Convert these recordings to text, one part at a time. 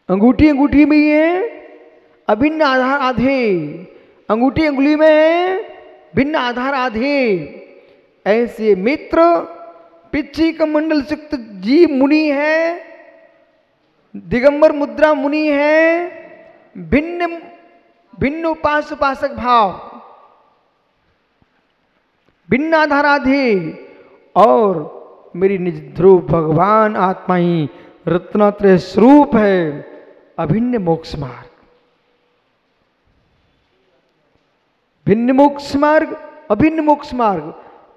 अंगूठी अंगूठी में ही है अभिन्न आधार आधे, अंगूठी अंगुली में है भिन्न आधार आधे। ऐसे मित्र पिच्ची कमंडल सुक्त जीव मुनि है, दिगंबर मुद्रा मुनि है, भिन्न भिन्न उपास उपासक भाव, भिन्न आधाराधे, और मेरी निज ध्रुव भगवान आत्मा ही रत्नात्रय स्वरूप है। अभिन्न मोक्ष मार्ग, भिन्न मोक्ष मार्ग, अभिन्न मोक्ष मार्ग,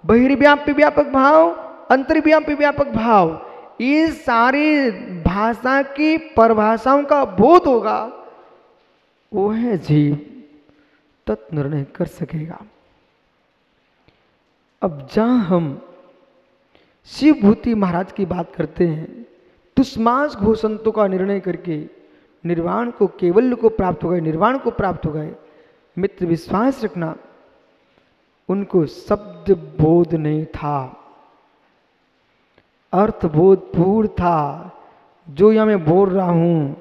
बहिर्व्यापी व्यापक भाव, अंतर्व्यापी व्यापक भाव, ये सारी भाषा की परिभाषाओं का बोध होगा, वो है जीव तत्निर्णय कर सकेगा। अब जहां हम शिवभूति महाराज की बात करते हैं, तुष्मास घोषंतों का निर्णय करके निर्वाण को, केवल्य को प्राप्त हो गए, निर्वाण को प्राप्त हो गए। मित्र विश्वास रखना, उनको शब्द बोध नहीं था, अर्थ बोध पूर्ण था। जो यहां मैं बोल रहा हूं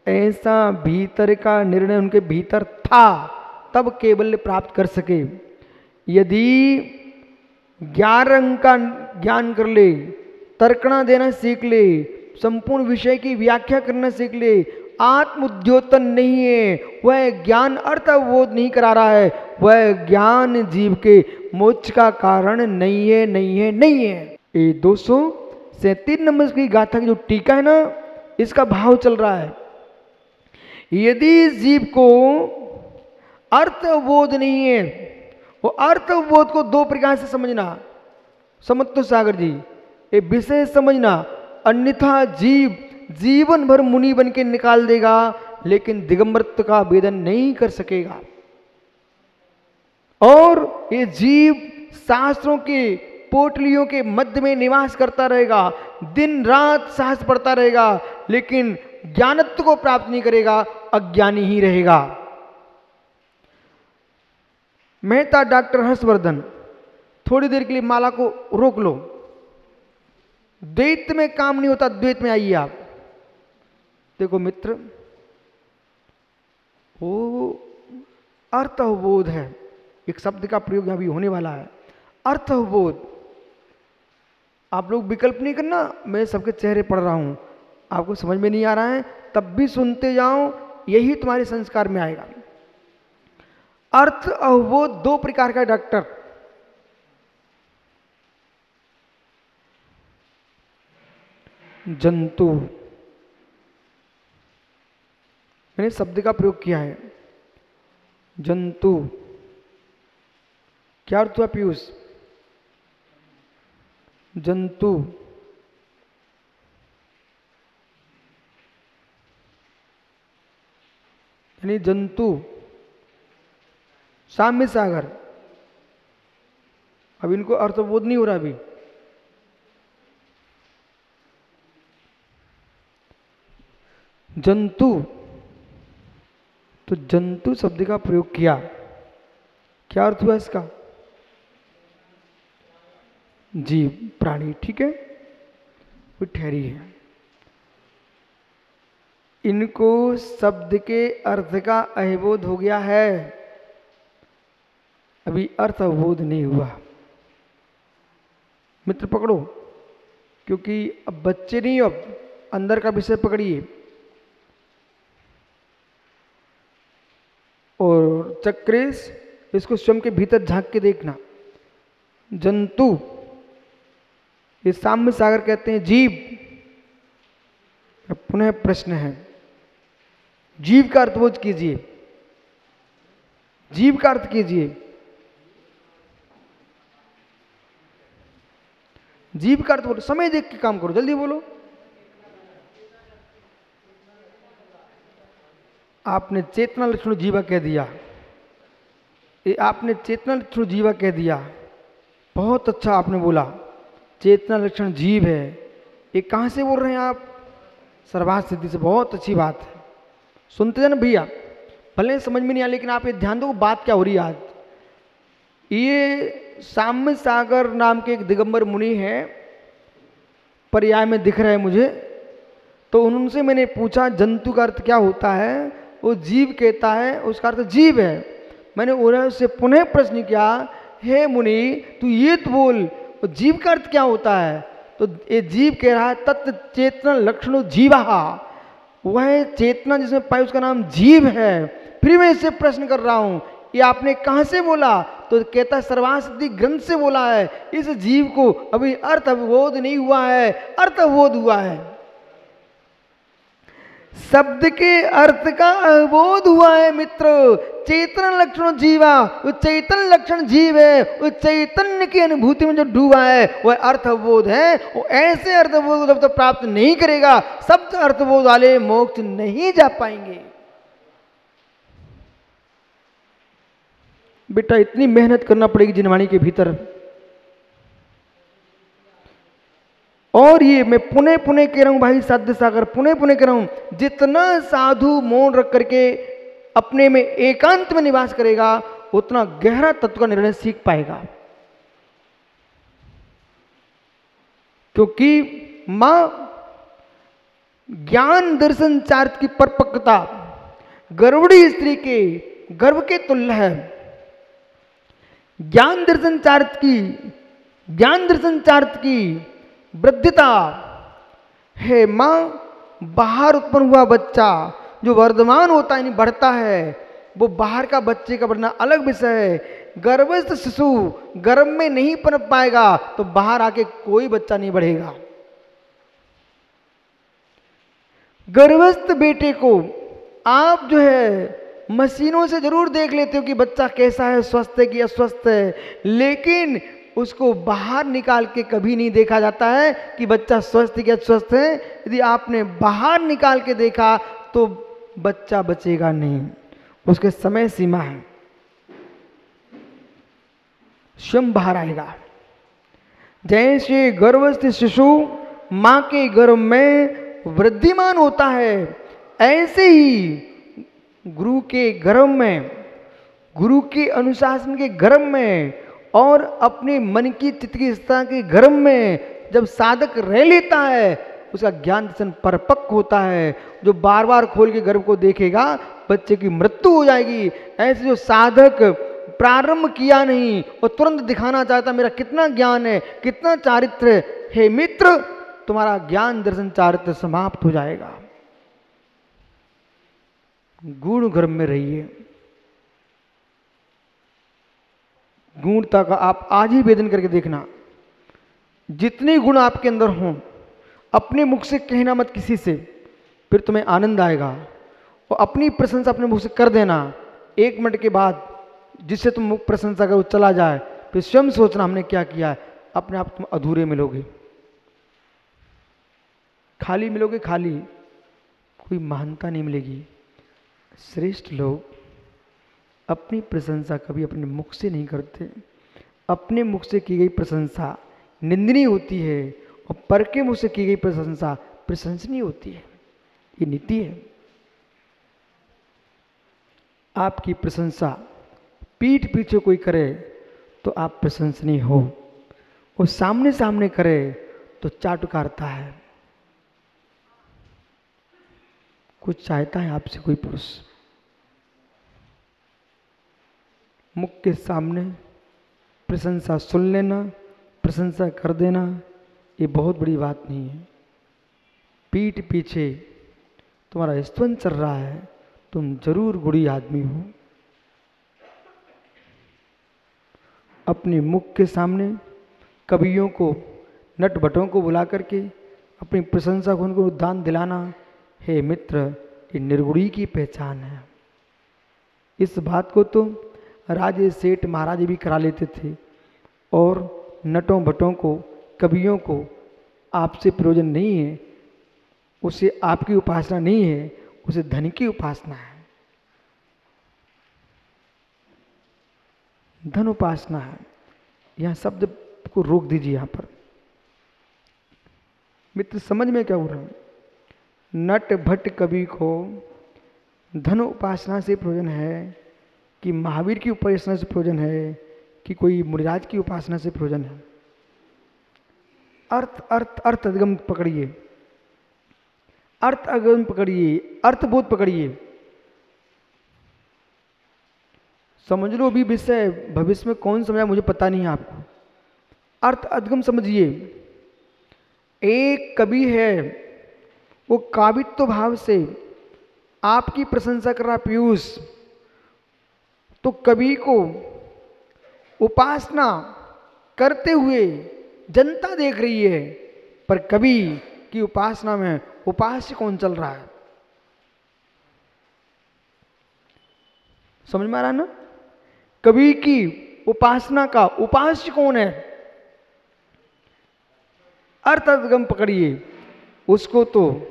ऐसा भीतर का निर्णय उनके भीतर था, तब केवल्य प्राप्त कर सके। यदि 11 अंक का ज्ञान कर ले, तर्कणा देना सीख ले, संपूर्ण विषय की व्याख्या करना सीख ले, आत्मोद्योतन नहीं है, वह ज्ञान अर्थ बोध नहीं करा रहा है, वह ज्ञान जीव के मोक्ष का कारण नहीं है, नहीं है, नहीं है। ये 237 नंबर की गाथा की जो टीका है ना, इसका भाव चल रहा है। यदि जीव को अर्थबोध नहीं है, वो अर्थबोध को 2 प्रकार से समझना, समत्व सागर जी, ये विषय समझना, अन्यथा जीव जीवन भर मुनि बन के निकाल देगा, लेकिन दिगंबरत्व का वेदन नहीं कर सकेगा। और ये जीव शास्त्रों के पोटलियों के मध्य में निवास करता रहेगा, दिन रात साहस पढ़ता रहेगा, लेकिन ज्ञानत्व को प्राप्त नहीं करेगा, अज्ञानी ही रहेगा। मेहता डॉक्टर हर्षवर्धन, थोड़ी देर के लिए माला को रोक लो, द्वैत में काम नहीं होता, द्वैत में आइए आप। देखो मित्र, वो अर्थबोध है, एक शब्द का प्रयोग यहां भी होने वाला है, अर्थबोध। आप लोग विकल्प नहीं करना, मैं सबके चेहरे पढ़ रहा हूं, आपको समझ में नहीं आ रहा है तब भी सुनते जाओ, यही तुम्हारे संस्कार में आएगा। अर्थ अवबोध 2 प्रकार का डॉक्टर, जंतु, मैंने शब्द का प्रयोग किया है, जंतु। क्या अर्थ हुआ पीयूष? जंतु, यानी जंतु, साम्य सागर। अब इनको अर्थबोध नहीं हो रहा अभी। जंतु, तो जंतु शब्द का प्रयोग किया, क्या अर्थ हुआ इसका? जीव, प्राणी, ठीक है, वो ठहरी है। इनको शब्द के अर्थ का अहिबोध हो गया है, अभी अर्थ अवबोध नहीं हुआ। मित्र पकड़ो, क्योंकि अब बच्चे नहीं, अब अंदर का विषय पकड़िए। और चक्रेश, इसको स्वयं के भीतर झांक के देखना। जंतु, ये साम्य सागर कहते हैं जीव। पुनः प्रश्न है, जीव का अर्थबोध कीजिए, जीव का अर्थ कीजिए। जीव का अर्थ बोलो, समय देख के काम करो, जल्दी बोलो। आपने चेतना लक्षण जीवा कह दिया, ये आपने चेतना लक्षण जीवा कह दिया, बहुत अच्छा आपने बोला, चेतना लक्षण जीव है। ये कहाँ से बोल रहे हैं आप? सर्वार्थ सिद्धि से, बहुत अच्छी बात है। सुनते जाना भैया, भले समझ में नहीं आया, लेकिन आप ये ध्यान दो बात क्या हो रही है आज। ये साम्य सागर नाम के एक दिगंबर मुनि है, पर्याय में दिख रहा है मुझे, तो उनसे मैंने पूछा जंतु का अर्थ क्या होता है? वो जीव कहता है, उसका अर्थ जीव है। मैंने उससे पुनः प्रश्न किया, हे मुनि तू ये तो बोल, जीव का अर्थ क्या होता है? तो ये जीव कह रहा है तत्व चेतना लक्षणों जीवा, वह चेतना जिसमें पाई उसका नाम जीव है। फिर मैं इससे प्रश्न कर रहा हूं, ये आपने कहां से बोला? तो कहता है सर्वासिद्धि ग्रंथ से बोला है। इस जीव को अभी अर्थ अवबोध नहीं हुआ है, अर्थ अवबोध हुआ है। शब्द के अर्थ का अवबोध हुआ है मित्र। चेतन लक्षण जीवा, वो चैतन्य लक्षण जीव है, वो चैतन्य की अनुभूति में जो डूबा है वह अर्थ अवबोध है। वो ऐसे अर्थ अवबोध जब तक प्राप्त नहीं करेगा, शब्द अर्थबोध वाले मोक्ष नहीं जा पाएंगे। बेटा इतनी मेहनत करना पड़ेगी जिनवाणी के भीतर। और ये मैं पुनः पुनः कह रहा हूं भाई साध्य सागर, पुनः पुनः कह रहा हूं, जितना साधु मौन रख करके अपने में एकांत में निवास करेगा उतना गहरा तत्व का निर्णय सीख पाएगा। क्योंकि मां ज्ञान दर्शन चारित्र की परिपक्वता गर्भवती स्त्री के गर्भ के तुल्य है। ज्ञान दर्शन चारित्र की वृद्धिता है। मां बाहर उत्पन्न हुआ बच्चा जो वर्धमान होता है, बढ़ता है, वो बाहर का बच्चे का बढ़ना अलग विषय है। गर्भस्थ शिशु गर्भ में नहीं पनप पाएगा तो बाहर आके कोई बच्चा नहीं बढ़ेगा। गर्भस्थ बेटे को आप जो है मशीनों से जरूर देख लेते हो कि बच्चा कैसा है, स्वस्थ है कि अस्वस्थ है, लेकिन उसको बाहर निकाल के कभी नहीं देखा जाता है कि बच्चा स्वस्थ है कि अस्वस्थ है। यदि आपने बाहर निकाल के देखा तो बच्चा बचेगा नहीं, उसके समय सीमा है, स्वयं बाहर आएगा। जैसे गर्भस्थ शिशु मां के गर्भ में वृद्धिमान होता है, ऐसे ही गुरु के गर्भ में, गुरु के अनुशासन के गर्भ में और अपने मन की चित्त की स्थिति के गर्भ में जब साधक रह लेता है उसका ज्ञान दर्शन परिपक्व होता है। जो बार बार खोल के गर्भ को देखेगा बच्चे की मृत्यु हो जाएगी। ऐसे जो साधक प्रारंभ किया नहीं और तुरंत दिखाना चाहता मेरा कितना ज्ञान है, कितना चारित्र है, मित्र तुम्हारा ज्ञान दर्शन चारित्र समाप्त हो जाएगा। गुण गर्भ में रहिए। गुणता का आप आज ही वेदन करके देखना। जितने गुण आपके अंदर हों अपने मुख से कहना मत किसी से, फिर तुम्हें आनंद आएगा। और अपनी प्रशंसा अपने मुख से कर देना। 1 मिनट के बाद जिससे तुम मुख प्रशंसा कर वो चला जाए, फिर स्वयं सोचना हमने क्या किया है। अपने आप तुम अधूरे मिलोगे, खाली मिलोगे, खाली, कोई महानता नहीं मिलेगी। श्रेष्ठ लोग अपनी प्रशंसा कभी अपने मुख से नहीं करते। अपने मुख से की गई प्रशंसा निंदनीय होती है और पर के मुख से की गई प्रशंसा प्रशंसनीय होती है। ये नीति है। आपकी प्रशंसा पीठ पीछे कोई करे तो आप प्रशंसनीय हो, और सामने सामने करे तो चाटुकारता है। कुछ चाहता है आपसे कोई पुरुष, मुख के सामने प्रशंसा सुन लेना, प्रशंसा कर देना, ये बहुत बड़ी बात नहीं है। पीठ पीछे तुम्हारा स्तवन चल रहा है, तुम जरूर गुणी आदमी हो। अपने मुख के सामने कवियों को, नट भटों को बुला करके अपनी प्रशंसा को उनको दान दिलाना, हे मित्र, ये निर्गुणी की पहचान है। इस बात को तो राजे सेठ महाराजे भी करा लेते थे। और नटों भटों को, कवियों को आपसे प्रयोजन नहीं है, उसे आपकी उपासना नहीं है, उसे धन की उपासना है, धन उपासना है। यहां शब्द को रोक दीजिए। यहां पर मित्र समझ में क्या हो रहा है? नट भट्ट कवि को धन उपासना से प्रयोजन है कि महावीर की उपासना से प्रयोजन है कि कोई मुनिराज की उपासना से प्रयोजन है? अर्थ अर्थ अर्थ अधिगम पकड़िए। अर्थ अगम पकड़िए, अर्थबोध पकड़िए, समझ लो। अभी विषय भविष्य में कौन समझा मुझे पता नहीं है आपको। अर्थ अधगम समझिए। एक कवि है, वो कावित्व भाव से आपकी प्रशंसा कर रहा पीयूष, तो कवि को उपासना करते हुए जनता देख रही है, पर कवि की उपासना में उपास्य कौन चल रहा है? समझ में आ रहा है ना? कवि की उपासना का उपास्य कौन है? अर्थगम पकड़िए उसको, तो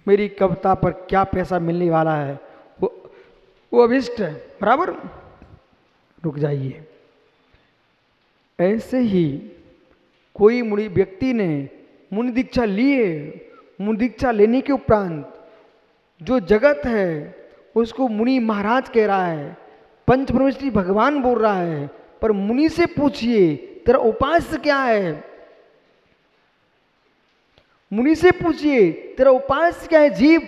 मेरी कविता पर क्या पैसा मिलने वाला है वो अभिष्ट है, बराबर। रुक जाइए। ऐसे ही कोई मुनि व्यक्ति ने मुनि दीक्षा लिए, मुनि दीक्षा लेने के उपरांत जो जगत है उसको मुनि महाराज कह रहा है, पंच परमेश्वरी भगवान बोल रहा है, पर मुनि से पूछिए तेरा उपास्य क्या है? मुनि से पूछिए तेरा उपास्य क्या है? जीव,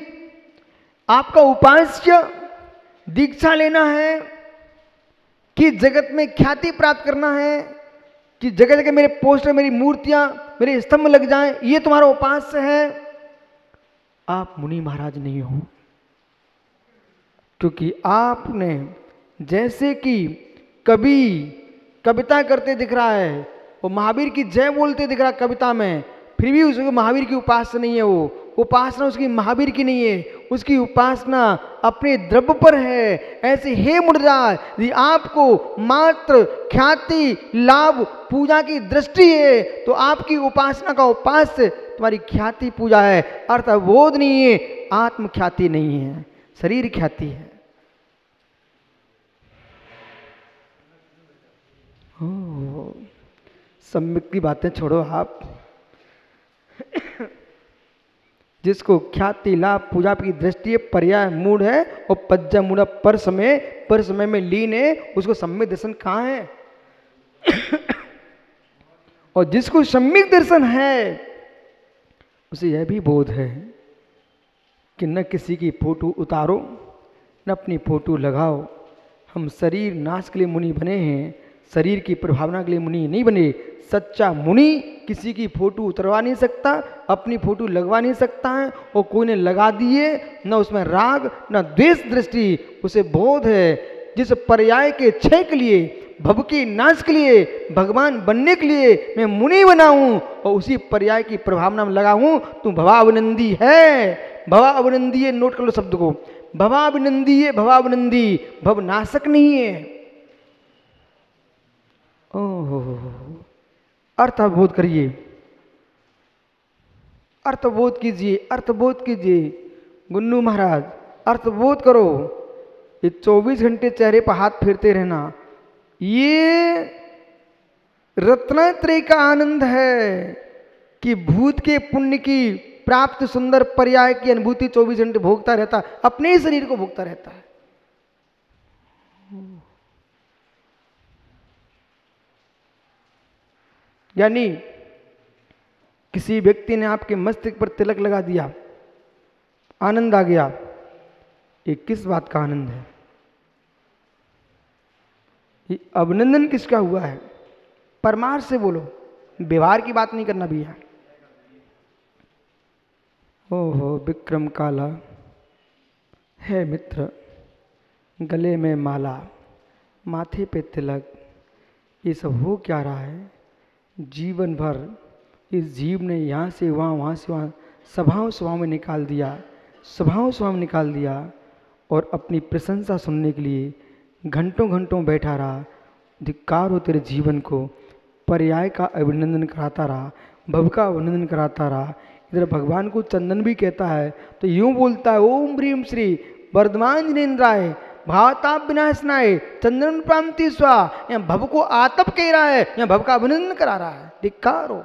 आपका उपास्य दीक्षा लेना है कि जगत में ख्याति प्राप्त करना है, कि जगह जगह मेरे पोस्टर, मेरी मूर्तियां, मेरे स्तंभ लग जाएं, ये तुम्हारा उपास्य है? आप मुनि महाराज नहीं हो, क्योंकि आपने जैसे कि कवि कविता करते दिख रहा है, वो महावीर की जय बोलते दिख रहा है कविता में, फिर भी उसको महावीर की उपासना नहीं है। वो उपासना उसकी महावीर की नहीं है, उसकी उपासना अपने द्रव्य पर है। ऐसे हे मुनिराज, यदि आपको मात्र ख्याति, लाभ, पूजा की दृष्टि है तो आपकी उपासना का उपास्य तुम्हारी ख्याति पूजा है, अर्थबोध नहीं है, आत्म ख्याति नहीं है, शरीर ख्याति है। सम्यक की बातें छोड़ो आप। जिसको ख्याति, लाभ, पूजा की दृष्टि पर्याय मूड है और पज्जा मूड पर समय में लीन है, उसको सम्यक दर्शन कहाँ है? और जिसको सम्यक दर्शन है उसे यह भी बोध है कि न किसी की फोटो उतारो न अपनी फोटो लगाओ। हम शरीर नाश के लिए मुनि बने हैं, शरीर की प्रभावना के लिए मुनि नहीं बने। सच्चा मुनि किसी की फोटो उतरवा नहीं सकता, अपनी फोटो लगवा नहीं सकता है, और कोई ने लगा दिए न उसमें राग न द्वेष दृष्टि, उसे बोध है। जिस पर्याय के क्षय के लिए, भव के नाश के लिए, भगवान बनने के लिए मैं मुनि बना हूं और उसी पर्याय की प्रभावना में लगा हूं, तू भवावनंदी है। भवावनंदी है, नोट कर लो शब्द को, भवावनंदी है, भवावनंदी, भव नाशक नहीं है। ओहो, अर्थबोध करिए, अर्थबोध कीजिए, अर्थबोध कीजिए। गुन्नू महाराज अर्थबोध करो। ये 24 घंटे चेहरे पर हाथ फेरते रहना, ये रत्नत्रय का आनंद है कि भूत के पुण्य की प्राप्त सुंदर पर्याय की अनुभूति 24 घंटे भोगता रहता है, अपने ही शरीर को भोगता रहता है। यानी किसी व्यक्ति ने आपके मस्तिष्क पर तिलक लगा दिया, आनंद आ गया, ये किस बात का आनंद है? ये अभिनंदन किसका हुआ है? परमार्थ से बोलो, व्यवहार की बात नहीं करना भैया। ओहो, विक्रम काला है मित्र, गले में माला, माथे पे तिलक, ये सब हो क्या रहा है? जीवन भर इस जीव ने यहाँ से वहाँ, वहाँ से वहाँ सभाओं में निकाल दिया, सभाओं में निकाल दिया, और अपनी प्रशंसा सुनने के लिए घंटों घंटों बैठा रहा। धिक्कार हो तेरे जीवन को, पर्याय का अभिनंदन कराता रहा, भव का अभिनंदन कराता रहा। इधर भगवान को चंदन भी कहता है तो यूं बोलता है, ओम ह्रीम श्री वर्धमान जिनेन्द्राय भावताप विनाशनाय चंद्रन प्रांति स्वा। यहाँ भव को आतप कह रहा है, यहाँ भव का अभिनंदन करा रहा है। धिक्कार हो।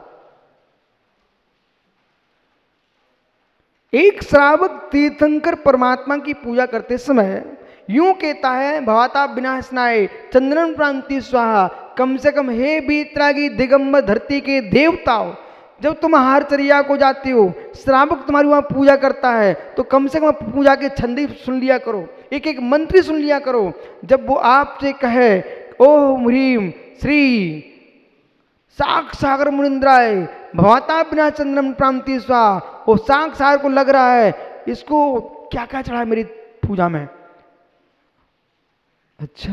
एक श्रावक तीर्थंकर परमात्मा की पूजा करते समय यूं कहता है, भवताप विनाशनाय चंद्रन प्रांति स्वाहा। कम से कम हे बीतरागी दिगंबर धरती के देवताओं, जब तुम आहारचर्या को जाते हो, श्रावक तुम्हारी वहां पूजा करता है, तो कम से कम पूजा के छंदे सुन लिया करो, एक एक मंत्र सुन लिया करो। जब वो आपसे कहे ओम ह्रीम श्री साग सागर मुनिंद्राय भवता बिना चंद्रम प्रांति स्वा, वो साग सागर को लग रहा है इसको क्या क्या चढ़ा है मेरी पूजा में। अच्छा,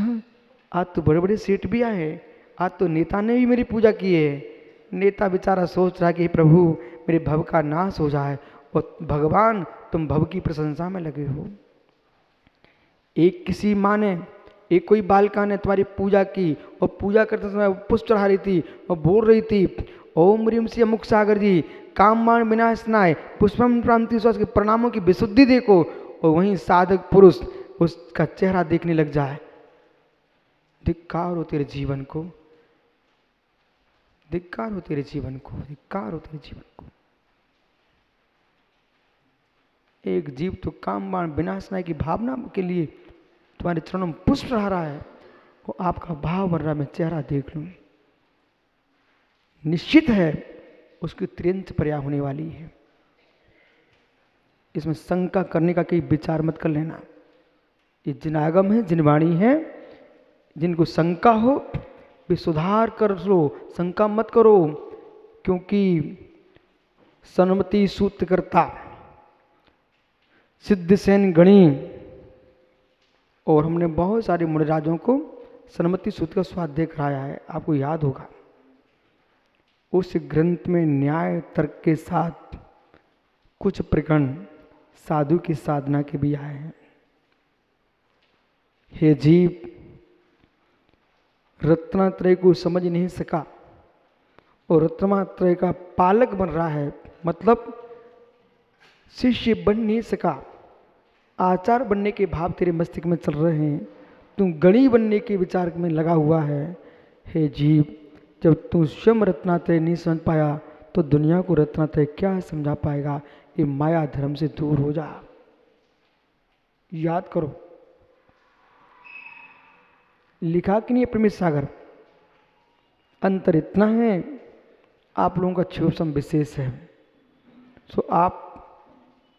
आज तो बड़े बड़े सेठ भी आए, आज तो नेता ने भी मेरी पूजा की है। नेता बेचारा सोच रहा है कि प्रभु मेरे भव का नाश हो जाए, और भगवान तुम भव की प्रशंसा में लगे हो। एक किसी माँ ने, एक कोई बालिका ने तुम्हारी पूजा की, और पूजा करते समय पुष्प चढ़ा रही थी और बोल रही थी ओम ह्रीम श्री अमुक सागर जी कामबाण विनाशनाय पुष्पम प्रांति स्वास्थ्य के प्रणामों की विशुद्धि देखो, और वहीं साधक पुरुष उसका चेहरा देखने लग जाए। धिक्कार हो तेरे जीवन को, धिक्कार हो तेरे जीवन को, धिक्कार हो तेरे जीवन को। एक जीव तो कामबाण विनाशनाय की भावना के लिए तुम्हारे चरणों में पुष्प चढ़ा रहा है, वो आपका भाव बन रहा, मैं चेहरा देख लूं। निश्चित है उसकी त्रियंत पर्या होने वाली है, इसमें शंका करने का कोई विचार मत कर लेना। ये जिन आगम है, जिन वाणी है, जिनको शंका हो वे सुधार कर लो, शंका मत करो। क्योंकि सन्मति सूत्रकर्ता सिद्धसेन गणी और हमने बहुत सारे मुनिराजों को सन्मति सूत्र का स्वाध्याय कराया है, आपको याद होगा। उस ग्रंथ में न्याय तर्क के साथ कुछ प्रकरण साधु की साधना के भी आए हैं। हे जीव, रत्नात्रय को समझ नहीं सका और रत्नात्रय का पालक बन रहा है, मतलब शिष्य बन नहीं सका, आचार बनने के भाव तेरे मस्तिष्क में चल रहे हैं, तू गणी बनने के विचार में लगा हुआ है। हे जीव, जब तू स्वयं रत्नात्रय नहीं समझ पाया तो दुनिया को रत्नात्रय क्या समझा पाएगा। ये माया धर्म से दूर हो जा, याद करो। लिखा कि नहीं प्रमेश सागर, अंतर इतना है आप लोगों का क्षोभसम विशेष है। सो आप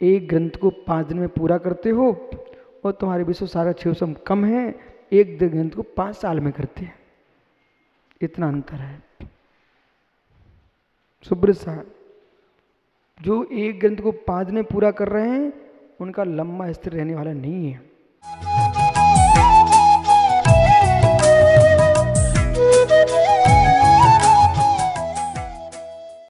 एक ग्रंथ को 5 दिन में पूरा करते हो और तुम्हारे विश्व सारा क्षोभसम कम है, एक ग्रंथ को 5 साल में करते हैं, इतना अंतर है। सुब्रत साहब जो एक ग्रंथ को 5 दिन में पूरा कर रहे हैं उनका लंबा स्थिर रहने वाला नहीं है।